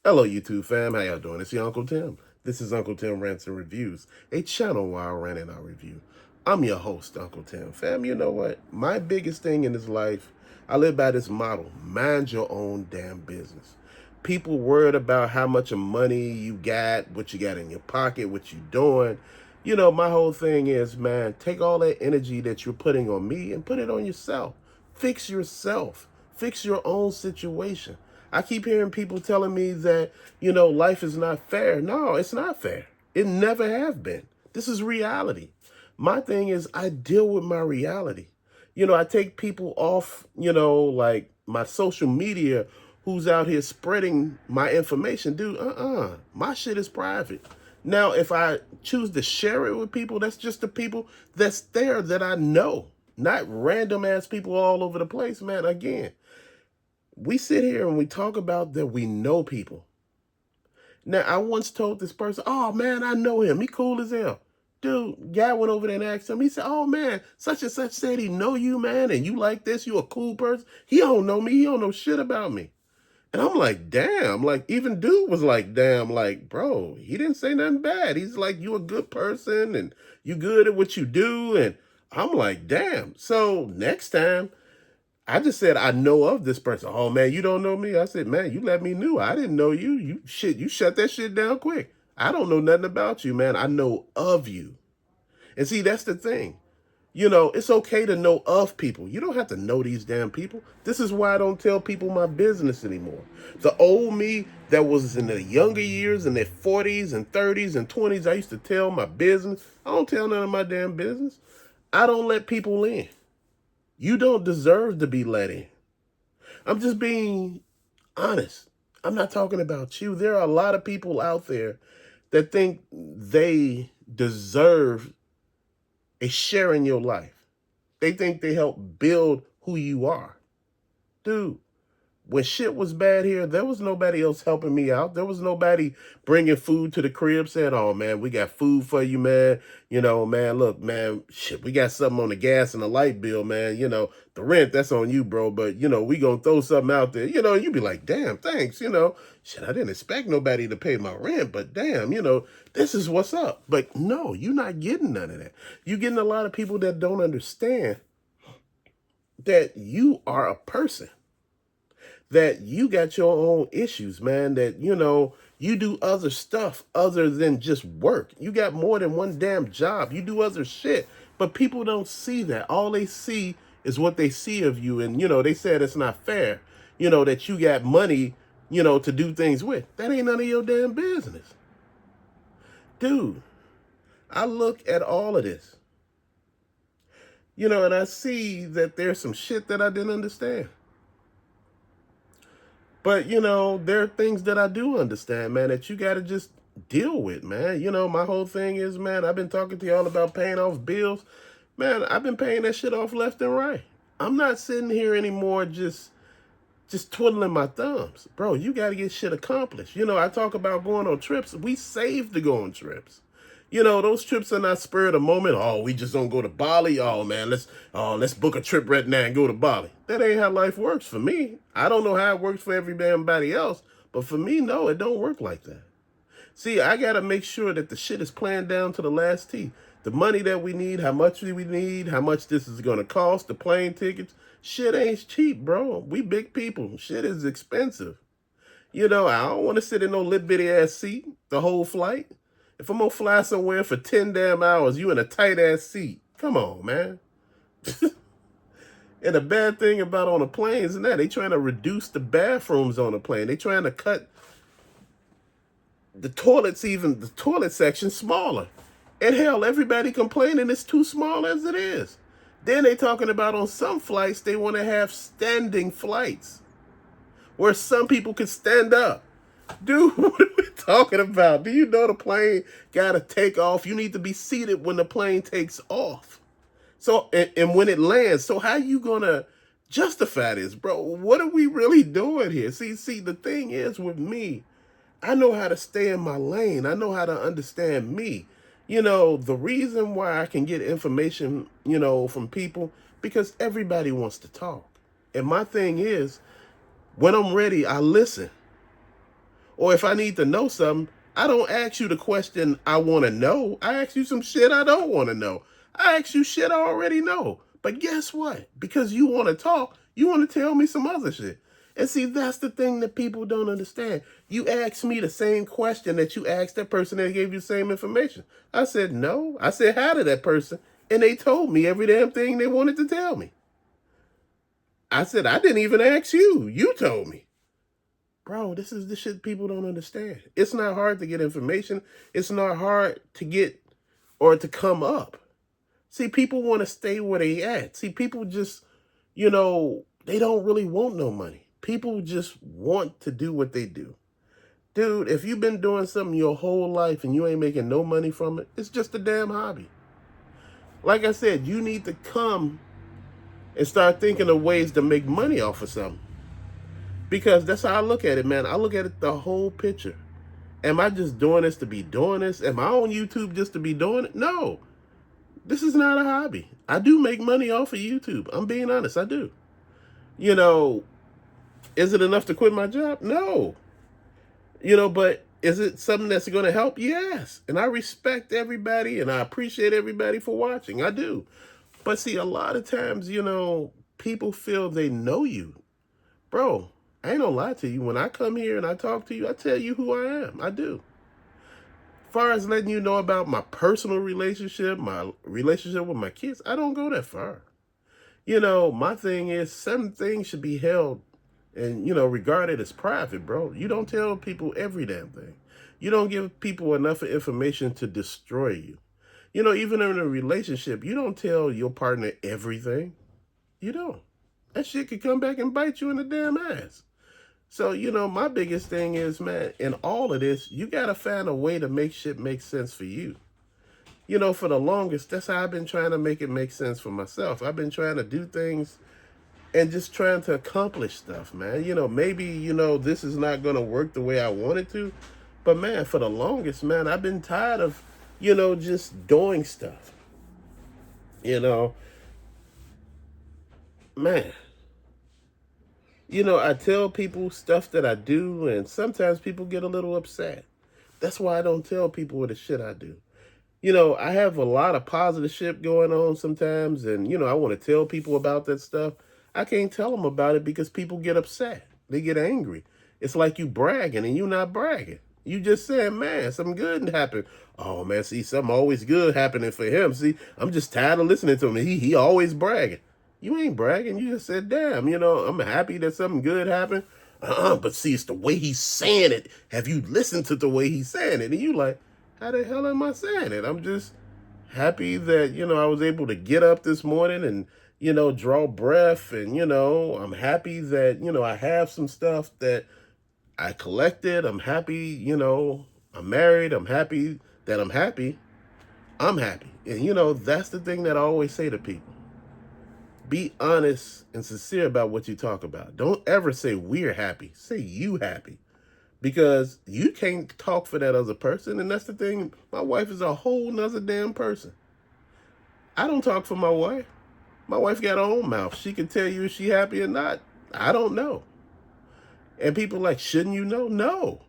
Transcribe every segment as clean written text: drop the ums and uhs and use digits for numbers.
Hello, YouTube fam. How y'all doing? It's your Uncle Tim. This is Uncle Tim Rants and Reviews, a channel where I rant and I review. I'm your host, Uncle Tim. Fam, you know what? My biggest thing in this life, I live by this motto: mind your own damn business. People worried about how much of money you got, what you got in your pocket, what you doing. You know, my whole thing is, man, take all that energy that you're putting on me and put it on yourself. Fix yourself. Fix your own situation. I keep hearing people telling me that, life is not fair. No, it's not fair. It never have been. This is reality. My thing is I deal with my reality. I take people off, like my social media who's out here spreading my information. Dude, my shit is private. Now, if I choose to share it with people, that's just the people that's there that I know, not random ass people all over the place, man. Again, we sit here and we talk about that we know people. Now, I once told this person, oh man, I know him. He cool as hell. Dude, guy went over there and asked him. He said, oh man, such and such said he know you, man, and you like this, you a cool person. He don't know me. He don't know shit about me. And I'm like, damn, like even dude was like, damn, like, bro, he didn't say nothing bad. He's like, you a good person and you good at what you do. And I'm like, damn. So next time, I just said, I know of this person. Oh man, you don't know me? I said, man, you let me know. I didn't know you. You shut that shit down quick. I don't know nothing about you, man. I know of you. And see, that's the thing. It's okay to know of people. You don't have to know these damn people. This is why I don't tell people my business anymore. The old me that was in the younger years, in their 40s and 30s and 20s, I used to tell my business. I don't tell none of my damn business. I don't let people in. You don't deserve to be let in. I'm just being honest. I'm not talking about you. There are a lot of people out there that think they deserve a share in your life. They think they help build who you are. Dude, when shit was bad here, there was nobody else helping me out. There was nobody bringing food to the crib saying, oh, man, we got food for you, man. Man, look, man, shit, we got something on the gas and the light bill, man. The rent, that's on you, bro. But, we going to throw something out there. You be like, damn, thanks. Shit, I didn't expect nobody to pay my rent, but damn, this is what's up. But no, you're not getting none of that. You're getting a lot of people that don't understand that you are a person, that you got your own issues, man, that, you do other stuff other than just work. You got more than one damn job. You do other shit, but people don't see that. All they see is what they see of you. And, they said it's not fair, that you got money, to do things with. That ain't none of your damn business. Dude, I look at all of this, and I see that there's some shit that I didn't understand. But, there are things that I do understand, man, that you got to just deal with, man. My whole thing is, man, I've been talking to y'all about paying off bills. Man, I've been paying that shit off left and right. I'm not sitting here anymore just twiddling my thumbs. Bro, you got to get shit accomplished. I talk about going on trips. We save to go on trips. Those trips are not spur of the moment. Oh, we just don't go to Bali. Oh man, let's book a trip right now and go to Bali. That ain't how life works for me. I don't know how it works for everybody else, but for me, no, it don't work like that. See, I gotta make sure that the shit is planned down to the last T. The money that we need, how much we need, how much this is gonna cost, the plane tickets. Shit ain't cheap, bro. We big people. Shit is expensive. I don't want to sit in no little bitty ass seat the whole flight. If I'm gonna fly somewhere for 10 damn hours, you in a tight ass seat. Come on, man. And the bad thing about on the planes and that, they trying to reduce the bathrooms on the plane. They trying to cut the toilets, even the toilet section, smaller. And hell, everybody complaining it's too small as it is. Then they talking about on some flights, they want to have standing flights where some people can stand up. Dude, what are we talking about? Do you know the plane got to take off? You need to be seated when the plane takes off. So, and when it lands, so how you going to justify this, bro? What are we really doing here? See, the thing is with me, I know how to stay in my lane. I know how to understand me. The reason why I can get information, from people, because everybody wants to talk. And my thing is, when I'm ready, I listen. Or if I need to know something, I don't ask you the question I want to know. I ask you some shit I don't want to know. I ask you shit I already know. But guess what? Because you want to talk, you want to tell me some other shit. And see, that's the thing that people don't understand. You ask me the same question that you asked that person that gave you the same information. I said no. I said hi to that person, and they told me every damn thing they wanted to tell me. I said I didn't even ask you. You told me. Bro, this is the shit people don't understand. It's not hard to get information. It's not hard to get or to come up. See, people want to stay where they at. See, people just, they don't really want no money. People just want to do what they do. Dude, if you've been doing something your whole life and you ain't making no money from it, it's just a damn hobby. Like I said, you need to come and start thinking of ways to make money off of something. Because that's how I look at it, man. I look at it the whole picture. Am I just doing this to be doing this? Am I on YouTube just to be doing it? No. This is not a hobby. I do make money off of YouTube. I'm being honest, I do. Is it enough to quit my job? No. But is it something that's going to help? Yes. And I respect everybody and I appreciate everybody for watching. I do. But see, a lot of times, people feel they know you. Bro, I ain't gonna lie to you. When I come here and I talk to you, I tell you who I am. I do. As far as letting you know about my personal relationship, my relationship with my kids, I don't go that far. My thing is some things should be held and, regarded as private, bro. You don't tell people every damn thing. You don't give people enough information to destroy you. Even in a relationship, you don't tell your partner everything. You don't. That shit could come back and bite you in the damn ass. So, my biggest thing is, man, in all of this, you got to find a way to make shit make sense for you. For the longest, that's how I've been trying to make it make sense for myself. I've been trying to do things and just trying to accomplish stuff, man. Maybe, this is not going to work the way I want it to. But, man, for the longest, man, I've been tired of, just doing stuff. Man. I tell people stuff that I do, and sometimes people get a little upset. That's why I don't tell people the shit I do. I have a lot of positive shit going on sometimes, and, I want to tell people about that stuff. I can't tell them about it because people get upset. They get angry. It's like you bragging, and you're not bragging. You just saying, man, something good happened. Oh, man, see, something always good happening for him. See, I'm just tired of listening to him. He always bragging. You ain't bragging. You just said, damn, I'm happy that something good happened. But see, it's the way he's saying it. Have you listened to the way he's saying it? And you like, how the hell am I saying it? I'm just happy that, I was able to get up this morning and, draw breath. And, I'm happy that, I have some stuff that I collected. I'm happy, I'm married. I'm happy that I'm happy. I'm happy. And, that's the thing that I always say to people. Be honest and sincere about what you talk about. Don't ever say we're happy. Say you happy. Because you can't talk for that other person. And that's the thing. My wife is a whole nother damn person. I don't talk for my wife. My wife got her own mouth. She can tell you if she happy or not. I don't know. And people like, shouldn't you know? No.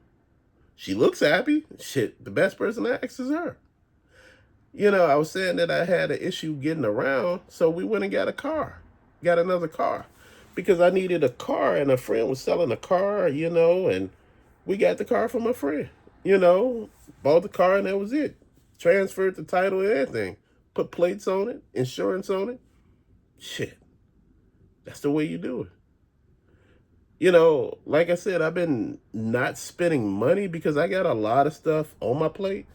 She looks happy. Shit, the best person to ask is her. I was saying that I had an issue getting around, so we went and got a car. Got another car. Because I needed a car, and a friend was selling a car, and we got the car from a friend. Bought the car, and that was it. Transferred the title and everything. Put plates on it, insurance on it. Shit. That's the way you do it. Like I said, I've been not spending money because I got a lot of stuff on my plate.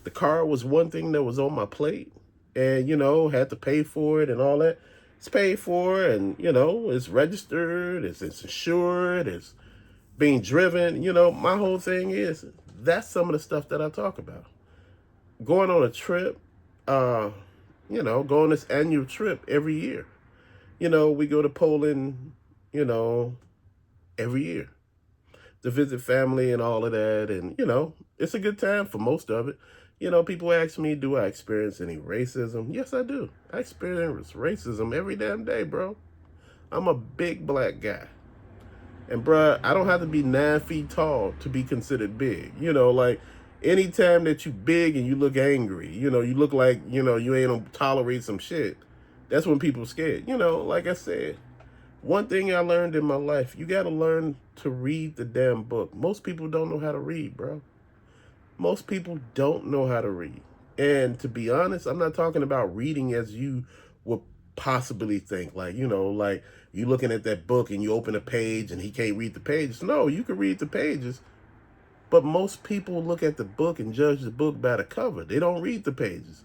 The car was one thing that was on my plate and, had to pay for it and all that. It's paid for and, it's registered, it's insured, it's being driven. My whole thing is that's some of the stuff that I talk about. Going on a trip, going this annual trip every year. We go to Poland, every year to visit family and all of that. And, it's a good time for most of it. People ask me, do I experience any racism? Yes, I do. I experience racism every damn day, bro. I'm a big black guy. And bruh, I don't have to be 9 feet tall to be considered big. Like anytime that you big and you look angry, you look like, you ain't gonna tolerate some shit. That's when people scared. Like I said, one thing I learned in my life, you gotta learn to read the damn book. Most people don't know how to read, bro. Most people don't know how to read. And to be honest, I'm not talking about reading as you would possibly think. Like you looking at that book and you open a page and he can't read the pages. No, you can read the pages. But most people look at the book and judge the book by the cover. They don't read the pages.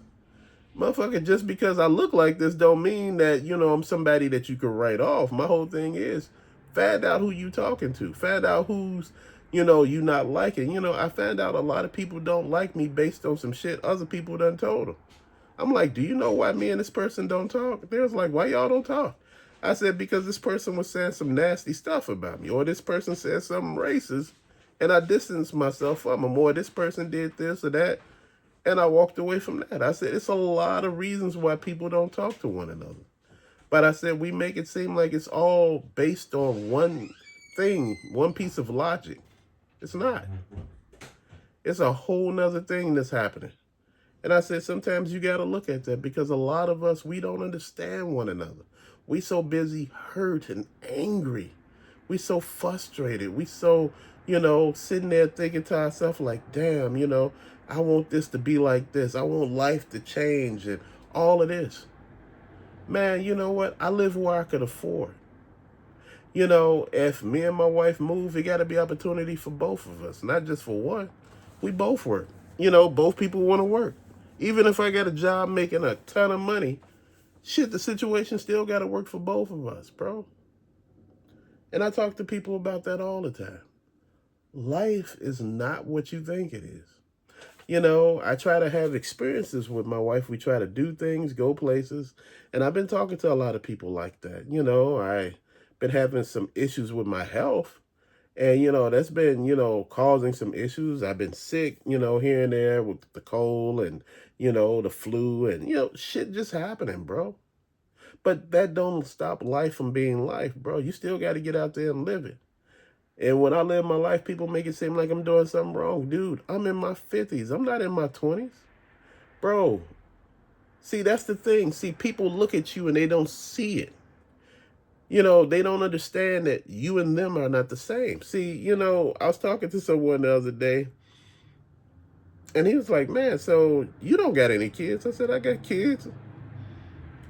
Motherfucker, just because I look like this don't mean that, I'm somebody that you can write off. My whole thing is find out who you talking to. Find out who's, you not liking. I found out a lot of people don't like me based on some shit other people done told them. I'm like, do you know why me and this person don't talk? They was like, why y'all don't talk? I said, because this person was saying some nasty stuff about me, or this person said something racist, and I distanced myself from them, or this person did this or that, and I walked away from that. I said, it's a lot of reasons why people don't talk to one another. But I said, we make it seem like it's all based on one thing, one piece of logic. It's not. It's a whole nother thing that's happening. And I said, sometimes you got to look at that because a lot of us, we don't understand one another. We so busy hurt and angry. We so frustrated. We so, sitting there thinking to ourselves like, damn, I want this to be like this. I want life to change and all of this. Man, you know what? I live where I could afford. If me and my wife move, it got to be opportunity for both of us, not just for one. We both work. Both people want to work. Even if I got a job making a ton of money, shit, the situation still got to work for both of us, bro. And I talk to people about that all the time. Life is not what you think it is. I try to have experiences with my wife. We try to do things, go places. And I've been talking to a lot of people like that. I've been having some issues with my health. And, that's been, causing some issues. I've been sick, here and there with the cold and, the flu and, shit just happening, bro. But that don't stop life from being life, bro. You still got to get out there and live it. And when I live my life, people make it seem like I'm doing something wrong. Dude, I'm in my 50s. I'm not in my 20s. Bro, see, that's the thing. See, people look at you and they don't see it. They don't understand that you and them are not the same. See, I was talking to someone the other day, and he was like, man, so you don't got any kids? I said, I got kids.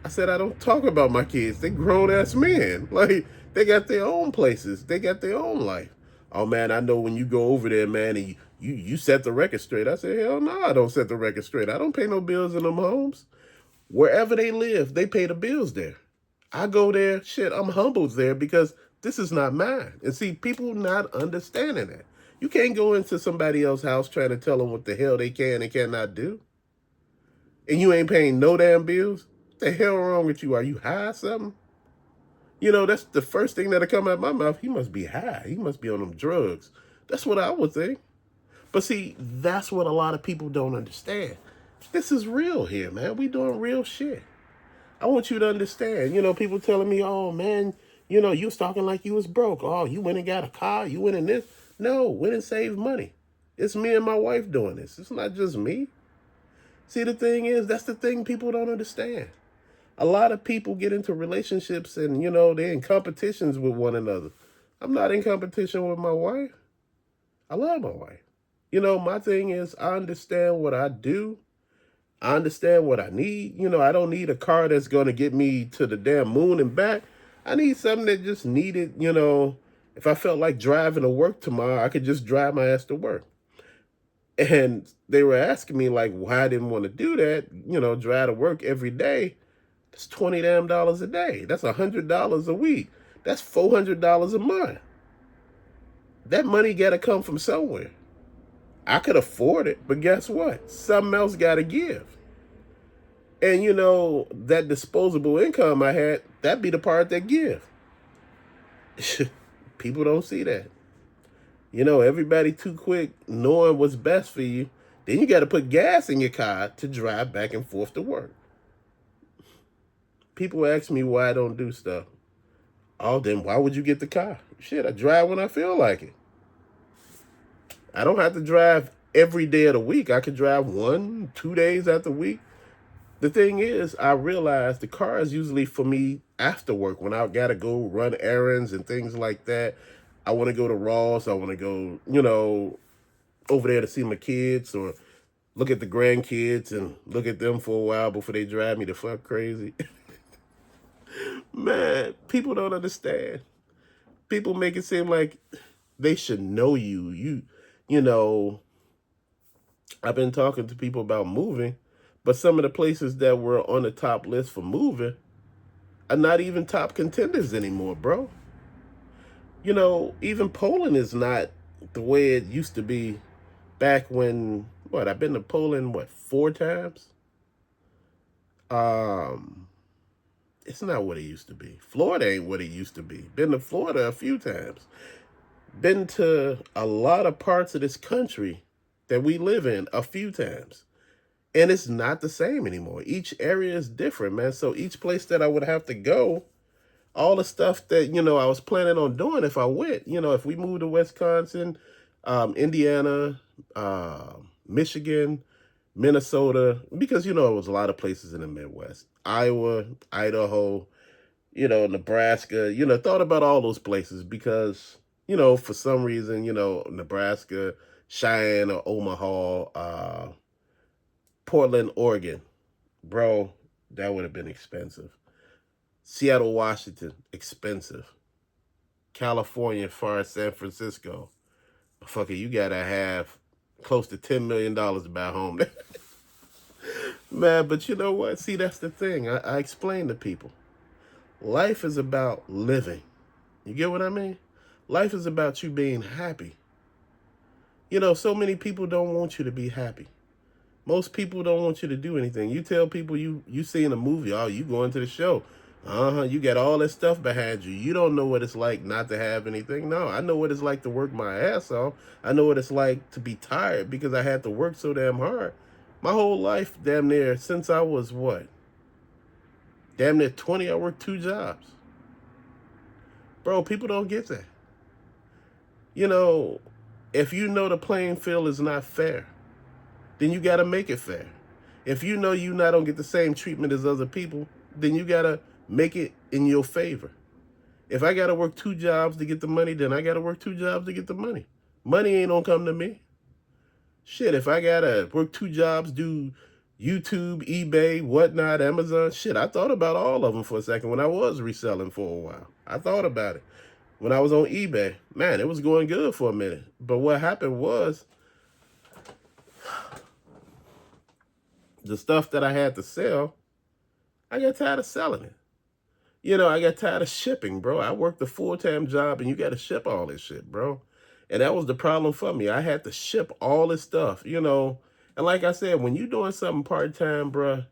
I said, I don't talk about my kids. They grown-ass men. Like, they got their own places. They got their own life. Oh, man, I know when you go over there, man, and you set the record straight. I said, hell no, I don't set the record straight. I don't pay no bills in them homes. Wherever they live, they pay the bills there. I go there, shit, I'm humbled there because this is not mine. And see, people not understanding that. You can't go into somebody else's house trying to tell them what the hell they can and cannot do. And you ain't paying no damn bills. What the hell wrong with you? Are you high or something? That's the first thing that'll come out of my mouth. He must be high. He must be on them drugs. That's what I would think. But see, that's what a lot of people don't understand. This is real here, man. We doing real shit. I want you to understand. People telling me, oh, man, you was talking like you was broke. Oh, you went and got a car. You went in this. No, went and saved money. It's me and my wife doing this. It's not just me. See, the thing is, that's the thing people don't understand. A lot of people get into relationships and, they're in competitions with one another. I'm not in competition with my wife. I love my wife. My thing is, I understand what I do. I understand what I need. I don't need a car that's going to get me to the damn moon and back. I need something that just needed, if I felt like driving to work tomorrow, I could just drive my ass to work. And they were asking me like why I didn't want to do that, drive to work every day. That's $20 damn a day. That's $100 a week. That's $400 a month. That money got to come from somewhere. I could afford it, but guess what? Something else got to give. And, that disposable income I had, that'd be the part that give. People don't see that. Everybody too quick knowing what's best for you. Then you got to put gas in your car to drive back and forth to work. People ask me why I don't do stuff. Oh, then why would you get the car? Shit, I drive when I feel like it. I don't have to drive every day of the week. I could drive 1, 2 days out the week. The thing is, I realize the car is usually for me after work when I gotta go run errands and things like that. I want to go to Ross. I want to go, over there to see my kids or look at the grandkids and look at them for a while before they drive me the fuck crazy. Man, people don't understand. People make it seem like they should know you. You know, I've been talking to people about moving, but some of the places that were on the top list for moving are not even top contenders anymore, bro. Even Poland is not the way it used to be back when, I've been to Poland, 4 times? Um, it's not what it used to be. Florida ain't what it used to be. Been to Florida a few times. Been to a lot of parts of this country that we live in a few times. And it's not the same anymore. Each area is different, man. So each place that I would have to go, all the stuff that, I was planning on doing if I went, if we moved to Wisconsin, Indiana, Michigan, Minnesota, because, it was a lot of places in the Midwest, Iowa, Idaho, Nebraska, thought about all those places because, for some reason, Nebraska, Cheyenne or Omaha, Portland, Oregon, bro, that would have been expensive. Seattle, Washington, expensive. California, as far as San Francisco, fuck it, you gotta have close to $10 million to buy a home. Man, but you know what? See, that's the thing. I explain to people. Life is about living. You get what I mean? Life is about you being happy. So many people don't want you to be happy. Most people don't want you to do anything. You tell people you see in a movie, oh, you going to the show. You got all this stuff behind you. You don't know what it's like not to have anything. No, I know what it's like to work my ass off. I know what it's like to be tired because I had to work so damn hard. My whole life, damn near, since I was what? Damn near 20, I worked 2 jobs. Bro, people don't get that. If you know the playing field is not fair, then you got to make it fair. If you know you not don't get the same treatment as other people, then you got to make it in your favor. If I got to work 2 jobs to get the money, then I got to work 2 jobs to get the money. Money ain't gonna come to me. Shit, if I got to work 2 jobs, do YouTube, eBay, whatnot, Amazon, shit, I thought about all of them for a second when I was reselling for a while. I thought about it. When I was on eBay, man, it was going good for a minute. But what happened was, the stuff that I had to sell, I got tired of selling it. I got tired of shipping, bro. I worked a full-time job and you got to ship all this shit, bro. And that was the problem for me. I had to ship all this stuff, And like I said, when you're doing something part-time, bro,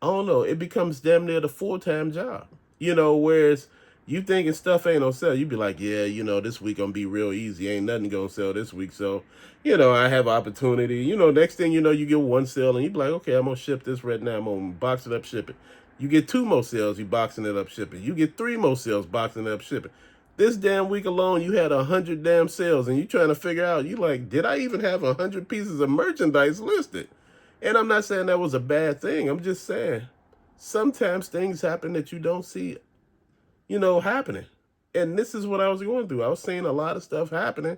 I don't know, it becomes damn near the full-time job. Whereas you thinking stuff ain't on sale, you be like, yeah, this week gonna be real easy. Ain't nothing gonna sell this week. So, I have opportunity. Next thing you know, you get one sale and you be like, okay, I'm gonna ship this right now. I'm gonna box it up, ship it. You get 2 more sales, you boxing it up, shipping. You get 3 more sales, boxing it up, shipping. This damn week alone, you had 100 damn sales, and you trying to figure out, you like, did I even have 100 pieces of merchandise listed? And I'm not saying that was a bad thing. I'm just saying sometimes things happen that you don't see, happening. And this is what I was going through. I was seeing a lot of stuff happening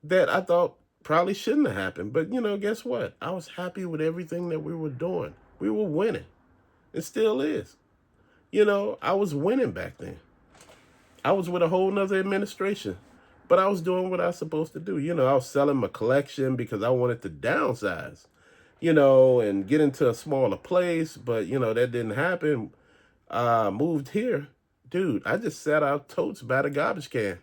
that I thought probably shouldn't have happened. But, guess what? I was happy with everything that we were doing. We were winning. It still is. I was winning back then. I was with a whole nother administration. But I was doing what I was supposed to do. I was selling my collection because I wanted to downsize, and get into a smaller place. But, that didn't happen. Moved here. Dude, I just sat out totes by the garbage can.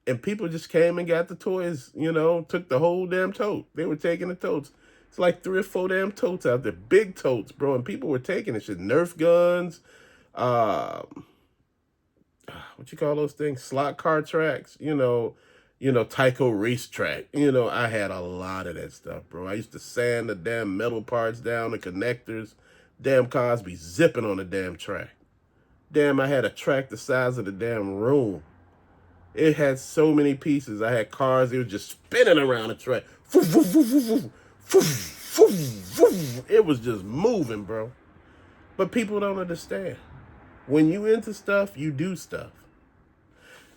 And people just came and got the toys, took the whole damn tote. They were taking the totes. It's like 3 or 4 damn totes out there. Big totes, bro. And people were taking it. Shit, Nerf guns, what you call those things? Slot car tracks, Tyco racetrack. I had a lot of that stuff, bro. I used to sand the damn metal parts down, the connectors. Damn cars be zipping on the damn track. Damn, I had a track the size of the damn room. It had so many pieces. I had cars. It was just spinning around the track. It was just moving, bro. But people don't understand. When you into stuff, you do stuff.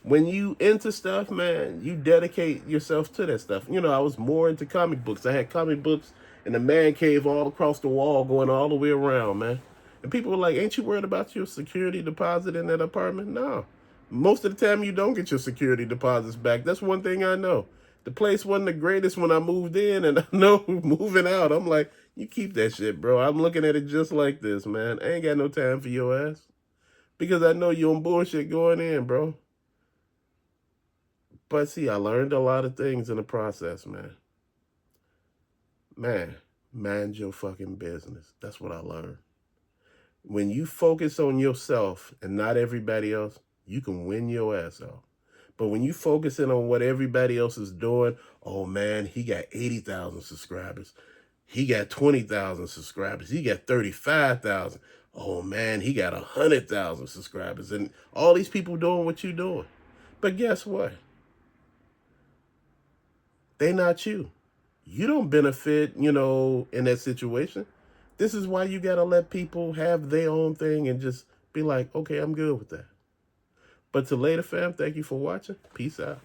When you into stuff, man, you dedicate yourself to that stuff. You know, I was more into comic books. I had comic books in the man cave all across the wall, going all the way around, man. And people were like, "Ain't you worried about your security deposit in that apartment?" No. Most of the time, you don't get your security deposits back. That's one thing I know. The place wasn't the greatest when I moved in, and I know moving out, I'm like, you keep that shit, bro. I'm looking at it just like this, man. I ain't got no time for your ass because I know you on bullshit going in, bro. But see, I learned a lot of things in the process, man. Man, mind your fucking business. That's what I learned. When you focus on yourself and not everybody else, you can win your ass off. But when you focus in on what everybody else is doing, oh man, he got 80,000 subscribers. He got 20,000 subscribers. He got 35,000. Oh man, he got 100,000 subscribers. And all these people doing what you doing. But guess what? They not you. You don't benefit, in that situation. This is why you got to let people have their own thing and just be like, okay, I'm good with that. But to later, fam, thank you for watching. Peace out.